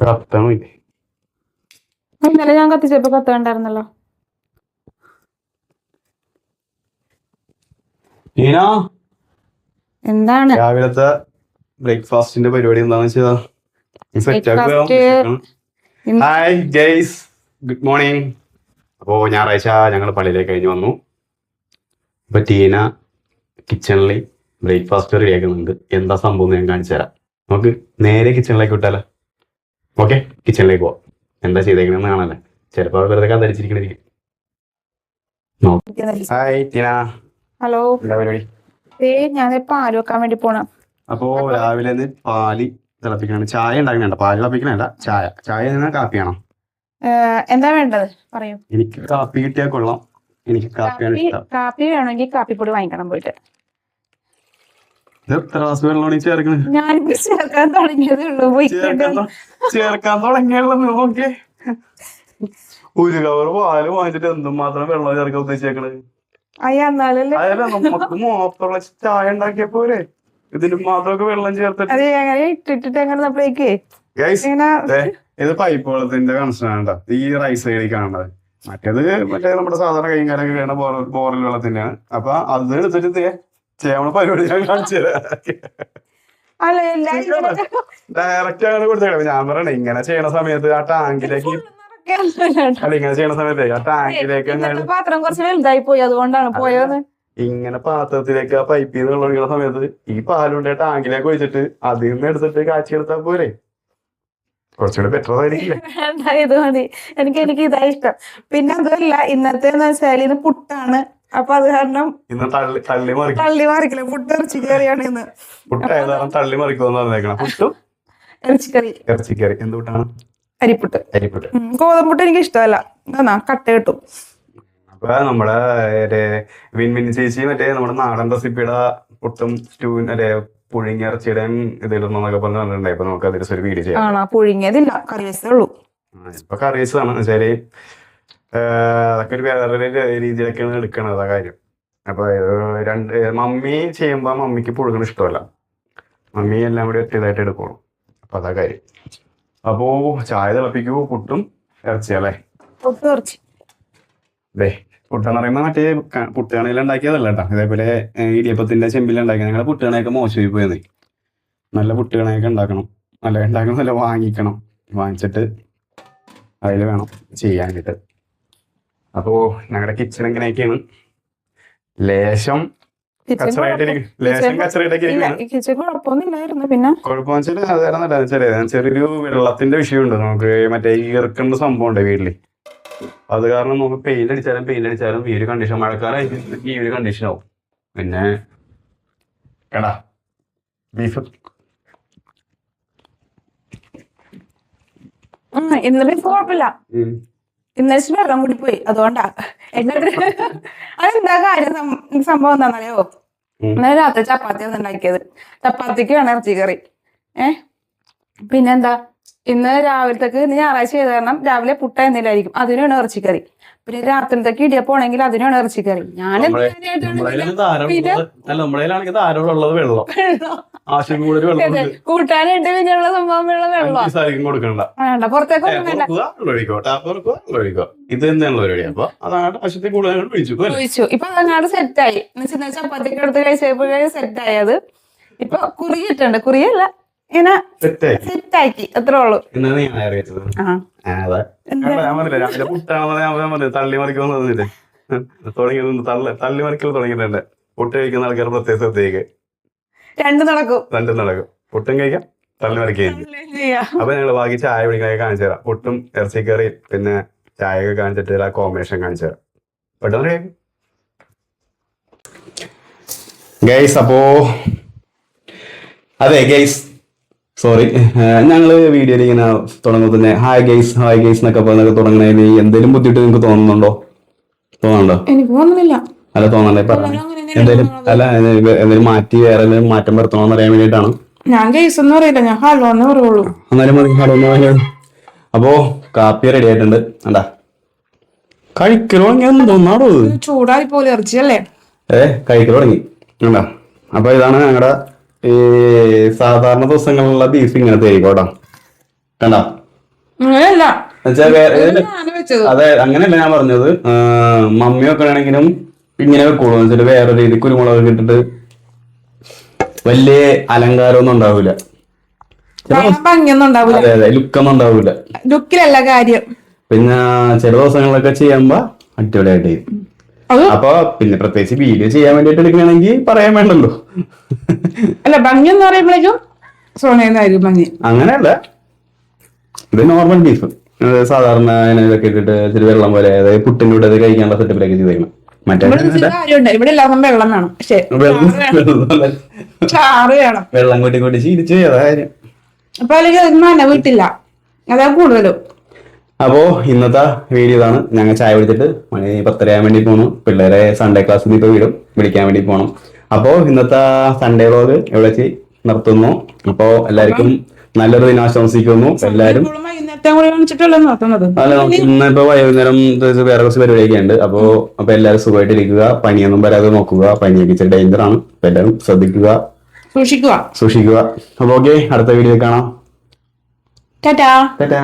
കത്തണില്ലേ? ഇന്നലെ ഞാൻ കത്തിച്ചപ്പോ കത്തണ്ടായിരുന്നല്ലോ. എന്താണ് രാവിലത്തെ ബ്രേക്ക്ഫാസ്റ്റിന്റെ പരിപാടി എന്താന്ന് വെച്ചാ ഹായ് ഗൈസ്, ഗുഡ് മോർണിംഗ്. അപ്പോ ഞായറാഴ്ച ഞങ്ങൾ പള്ളിയിലേക്ക് കഴിഞ്ഞ് വന്നു. ഇപ്പൊ ടീന കിച്ചണിൽ ബ്രേക്ക്ഫാസ്റ്റ് റെഡി ആക്കുന്നുണ്ട്. എന്താ സംഭവം ഞാൻ കാണിച്ചു തരാം. നമുക്ക് നേരെ കിച്ചണിലേക്ക് വിട്ടാലോ? ഓക്കെ, കിച്ചണിലേക്ക് പോവാം. എന്താ ചെയ്തേക്കണെന്ന് കാണാല്ലേ? ചിലപ്പോ വെറുതെ കത്തടിച്ചിരിക്കണിരിക്കും. ഹായ് ടീന. ഹലോ. എന്താ പരിപാടി? ഞാൻ പാല് വെക്കാൻ വേണ്ടി പോണം. അപ്പോ രാവിലെ പാല് തിളപ്പിക്കണം. ചായ ഉണ്ടാക്കണ, പാല് തിളപ്പിക്കണല്ല, ചായ കാപ്പിയാണോ? എന്താ വേണ്ടത് പറയൂ. എനിക്ക് കാപ്പി കിട്ടിയാൽ കൊള്ളാം. എനിക്ക് കാപ്പിയാണ് ഇഷ്ടം. കാപ്പി വേണമെങ്കിൽ കാപ്പിപ്പൊടി വാങ്ങിക്കണം പോയിട്ട്. എത്ര ഗ്ലാസ് വെള്ളമാണ് ഈ ചേർക്കണത്? ഞാനിപ്പോ ചേർക്കാൻ തുടങ്ങിയതേ ഉള്ളൂ. ചേർക്കാൻ തുടങ്ങിയുള്ളൂ. നോക്കി, ഒരു കവർ പാല് വാങ്ങിച്ചിട്ട് എന്തുമാത്രം വെള്ളം ചേർക്കാൻ ഉദ്ദേശിച്ചേക്കണത്? അതല്ല, നമുക്ക് മാത്രമുള്ള ചായ ഉണ്ടാക്കിയ പോരെ, ഇതിന് മാത്രമൊക്കെ വെള്ളം ചേർത്തിട്ട് ഇട്ടിട്ട് അങ്ങനെ നമ്മളേക്ക് ഇത് പൈപ്പ് വെള്ളത്തിന്റെ കണക്ഷൻ ആണ്. ഈ റൈസ് സൈഡിൽ കാണുന്നത്. മറ്റേ നമ്മുടെ സാധാരണ കൈകാലൊക്കെ കഴിയണ ബോറൽ വെള്ളത്തിന്റെയാണ്. അപ്പൊ അത് എടുത്തിട്ട് ചെയ്യാൻ പരിപാടി ഞാൻ കാണിച്ചു തരാം. ഡയറക്റ്റ് അങ്ങനെ കൊടുത്തേക്കാം. ഞാൻ പറയണേ, ഇങ്ങനെ ചെയ്യണ സമയത്ത് ആ ടാങ്കിലേക്ക് ഇങ്ങനെ ചെയ്യണ സമയത്ത് ആ ടാങ്കിലേക്ക് പാത്രം കുറച്ച് വലുതായി പോയി, അതുകൊണ്ടാണ് പോയത്. ഇങ്ങനെ പാത്രത്തിലേക്ക് ആ പൈപ്പിൽ നിന്ന് വെള്ളം ഒഴിക്കുന്ന സമയത്ത് ഈ പാലുണ്ട ടാങ്കിലേക്ക് ഒഴിച്ചിട്ട് അതിൽ നിന്ന് എടുത്തിട്ട് കാച്ചി പോരെ, കുറച്ചുകൂടെ ബെറ്റർ ആയിരിക്കില്ലേ? ഇത് മതി. എനിക്ക് ഇതാ ഇഷ്ടം. പിന്നെ അതല്ല, ഇന്നത്തെ വെച്ചാൽ ഇത് പുട്ടാണ്. അപ്പൊ അത് കാരണം ഇന്ന് തള്ളി മറിക്കില്ല, പുട്ട് ഇറച്ചി കറിയാണ് ഇന്ന്. പുട്ട് ഏതായാലും തള്ളി മറിക്കുമെന്ന് പറഞ്ഞേക്കണം. പുട്ടും ഇറച്ചിക്കറി. എന്ത് പുട്ടാണ്? അരിപ്പുട്ട്. ഗോതമ്പുട്ട് എനിക്ക് ഇഷ്ടമല്ല, എന്നാ കട്ട കിട്ടും. അപ്പൊ നമ്മുടെ വിൻമിൻ ചേച്ചി മറ്റേ നമ്മുടെ നാടൻ റെസിപ്പിയുടെ പുട്ടും സ്റ്റൂവിൻ പുഴുങ്ങിയ ഇറച്ചിയുടെയും ഇതിടണമെന്നൊക്കെ പറഞ്ഞിട്ടുണ്ടായി. ഇപ്പൊ നമുക്ക് അതിൽ ഒരു വീഡിയോ ചെയ്യാം. പുഴുങ്ങിയതില്ല, കറിവേ ഉള്ളൂ. ഇപ്പൊ കറീസ് ആണ് വെച്ചാല് അതൊക്കെ ഒരു വേറെ രീതിയിലൊക്കെയാണ് എടുക്കണത് ആ കാര്യം. അപ്പൊ മമ്മി ചെയ്യുമ്പോ മമ്മിക്ക് പുഴുങ്ങണ ഇഷ്ടമല്ല. മമ്മി എല്ലാം കൂടി ഒറ്റതായിട്ട് എടുക്കുള്ളൂ. അപ്പൊ അതാ കാര്യം. അപ്പോ ചായ തിളപ്പിക്കൂ, പുട്ടും ഇറച്ചിയല്ലേ? പുട്ടെന്ന് പറയുമ്പോ മറ്റേ പുട്ടുകണയിൽ ഉണ്ടാക്കിയതല്ല കേട്ടോ. ഇതേപോലെ ഇടിയപ്പത്തിന്റെ ചെമ്പിലുണ്ടാക്കിയ. ഞങ്ങളെ പുട്ടുകണയൊക്കെ മോശമായി പോയെന്നേ. നല്ല പുട്ടുകണയൊക്കെ ഉണ്ടാക്കണം. നല്ല വാങ്ങിക്കണം. വാങ്ങിച്ചിട്ട് അതിൽ വേണം ചെയ്യാനായിട്ട്. അപ്പോ ഞങ്ങളുടെ കിച്ചൺ ഇങ്ങനെയൊക്കെയാണ്. ലേശം ചെറിയൊരു വെള്ളത്തിന്റെ വിഷയമുണ്ട്. നമുക്ക് മറ്റേ ഈർക്കേണ്ട സംഭവം ഉണ്ട് വീട്ടില്. അത് കാരണം നമുക്ക് പെയിന്റ് അടിച്ചാലും ഈ ഒരു കണ്ടീഷൻ, മഴക്കാലം ഈ ഒരു കണ്ടീഷൻ ആവും. പിന്നെ കേടാ ബീഫ് ഇന്നലെ കുഴപ്പമില്ല. ഇന്നലെ വെള്ളം കൂടി പോയി, അതുകൊണ്ടാ. അതെന്താ കാര്യം, സംഭവം എന്താണെന്നറിയോ? ഇന്നലെ രാത്രി ചപ്പാത്തി ആണ് ഉണ്ടാക്കിയത്. ചപ്പാത്തിക്ക് വേണം ഇറച്ചിക്കറി. പിന്നെന്താ, ഇന്ന് രാവിലത്തേക്ക് ഞായറാഴ്ച ചെയ്ത് കാരണം രാവിലെ പുട്ട എന്തെങ്കിലായിരിക്കും, അതിനാണ് ഇറച്ചിക്കറി. പിന്നെ രാത്രിത്തേക്ക് ഇടിയപ്പോണെങ്കിൽ അതിനാണ് ഇറച്ചിക്കറി. കൂട്ടാനായിട്ട് പിന്നെയുള്ള സംഭവം വേണ്ട, പുറത്തേക്ക് ഒഴിച്ചു. ഇപ്പൊ അതങ്ങാട് സെറ്റായി. ചപ്പാത്തിക്ക് എടുത്ത് കഴിച്ചപ്പോഴേ സെറ്റായി. അത് ഇപ്പൊ കുറിയിട്ടുണ്ട്, കുറിയല്ല ഇങ്ങനെ സെറ്റാക്കി, അത്രേ ഉള്ളൂ. തള്ളി മറിക്കൽ തുടങ്ങിയിട്ടുണ്ട്. പുട്ട് കഴിക്കുന്ന ആൾക്കാർ പ്രത്യേക ശ്രദ്ധയ്ക്ക് രണ്ടും നടക്കും. പുട്ടും കഴിക്കാം, തള്ളി മറിക്കുകയും ചെയ്യും. അപ്പൊ ഞങ്ങള് ബാക്കി ചായ പിടിക്കാനൊക്കെ കാണിച്ചു തരാം. പുട്ടും ഇറച്ചിക്കറി പിന്നെ ചായയൊക്കെ കാണിച്ചിട്ട് ആ കോമ്പിനേഷൻ കാണിച്ചു തരാം. പെട്ടെന്ന് ഗൈസ്. അപ്പോ അതെ ഗൈസ്, സോറി, ഞങ്ങള് വീഡിയോയിൽ ഇങ്ങനെ തുടങ്ങുമ്പോൾ തന്നെ ഹായ് ഗൈസ് എന്നൊക്കെ പറഞ്ഞൊക്കെ തുടങ്ങണേല് എന്തെങ്കിലും ബുദ്ധിമുട്ട് നിങ്ങൾക്ക് തോന്നുന്നുണ്ടോ? എനിക്ക് തോന്നുന്നില്ല. അല്ല, തോന്നണ്ടേ പറഞ്ഞു. എന്തെങ്കിലും മാറ്റി വേറെ മാറ്റം വരുത്തണോന്ന് അറിയാൻ വേണ്ടിയിട്ടാണ്. ഞാൻ ഗൈസ് ഒന്നും അറിയില്ല, ഞാൻ ഹലോ എന്നേ പറയുള്ളൂ. എന്നാലും മതി, ഹലോ എന്ന് പറഞ്ഞു. അപ്പോ കാപ്പി റെഡി ആയിട്ടുണ്ട്. എന്താ കഴിക്കലോ തോന്നാടോ? ചൂടായി പോലെ ഇറച്ചിയല്ലേ? കഴിക്കൽ തുടങ്ങി. എന്താ അപ്പൊ ഇതാണ് ഞങ്ങളുടെ ഈ സാധാരണ ദിവസങ്ങളിലുള്ള ബീഫ് ഇങ്ങനത്തെ ആയിരിക്കോട്ടോ. കണ്ട അങ്ങനെയല്ല എന്നുവെച്ചാ വേറെ ഞാന് വെച്ചത്. അതെ അങ്ങനെയല്ല ഞാൻ പറഞ്ഞത്. മമ്മി വെക്കണമെങ്കിലും ഇങ്ങനെ വെക്കുള്ളൂ. എന്നുവെച്ചിട്ട് വേറെ രീതി കുരുമുളക് ഇട്ടിട്ട് വലിയ അലങ്കാരമൊന്നും ഉണ്ടാവൂല. കാണാൻ ഭംഗിയൊന്നും ഉണ്ടാവില്ല, അതെ അതെ ലുക്കൊന്നും ഉണ്ടാവൂല. ലുക്കിലല്ല കാര്യം. പിന്നെ ചില ദിവസങ്ങളിലൊക്കെ ചെയ്യുമ്പോ അടിപൊളിയായിട്ട് ചെയ്യും. അത് അപ്പൊ പിന്നെ പ്രത്യേകിച്ച് വീഡിയോ ചെയ്യാൻ വേണ്ടിട്ട് എടുക്കണമെങ്കിൽ പറയാൻ വേണ്ടല്ലോ. അല്ല, ഭംഗി എന്ന് പറയുമ്പോഴേക്കും സോനയായിരിക്കും ഭംഗി. അങ്ങനെയല്ല, ഇത് നോർമൽ ബീഫ് സാധാരണ ഇതൊക്കെ ഇട്ടിട്ട് ഇച്ചിരി വെള്ളം പോലെ, അതായത് പുട്ടിന്റെ കൂടെ കഴിക്കാനുള്ള സെറ്റപ്പിലേക്ക് ചെയ്തേക്കണം. മറ്റേ ഇവിടെ ഒരു കാര്യമുണ്ട്, ഇവിടെ എല്ലാവർക്കും വെള്ളം വേണം. പക്ഷെ ചാറ് വേണം. വെള്ളം കൂട്ടി കൂട്ടി ശീലിച്ചു അതാ കാര്യം. അപ്പൊ അല്ലെങ്കിൽ ഒന്നും വീട്ടില്ല, അതാ കൂടുതലും. അപ്പോ ഇന്നത്തെ വീഡിയോ ഇതാണ്. ഞങ്ങൾ ചായ പിടിച്ചിട്ട് മണി 10:30 വേണ്ടി പോകണം. പിള്ളേരെ സൺഡേ ക്ലാസ്സിൽ ഇപ്പൊ വിളിക്കാൻ വേണ്ടി പോകണം. അപ്പോ ഇന്നത്തെ സൺഡേ വ്ലോഗ് ഇവിടെ വെച്ച് നിർത്തുന്നു. അപ്പോ എല്ലാവർക്കും നല്ലൊരു ദിനം ആശംസിക്കുന്നു. എല്ലാവരും വൈകുന്നേരത്തെ കൂടി കാണിച്ചിട്ടല്ലോ നോക്കുന്നത്. അല്ല, ഇന്നിപ്പോ വൈകുന്നേരം വേറെ കുറച്ച് പരിപാടിയൊക്കെ ഉണ്ട്. അപ്പൊ എല്ലാവരും സുഖമായിട്ടിരിക്കുക, പനിയൊന്നും വരാതെ നോക്കുക. പനിയൊക്കെ ഇച്ചിരി ഡേഞ്ചർ ആണ്, എല്ലാവരും ശ്രദ്ധിക്കുക, സൂക്ഷിക്കുക. അപ്പൊ ഓക്കെ, അടുത്ത വീഡിയോ കാണാം. ടാറ്റാ. ടാറ്റാ.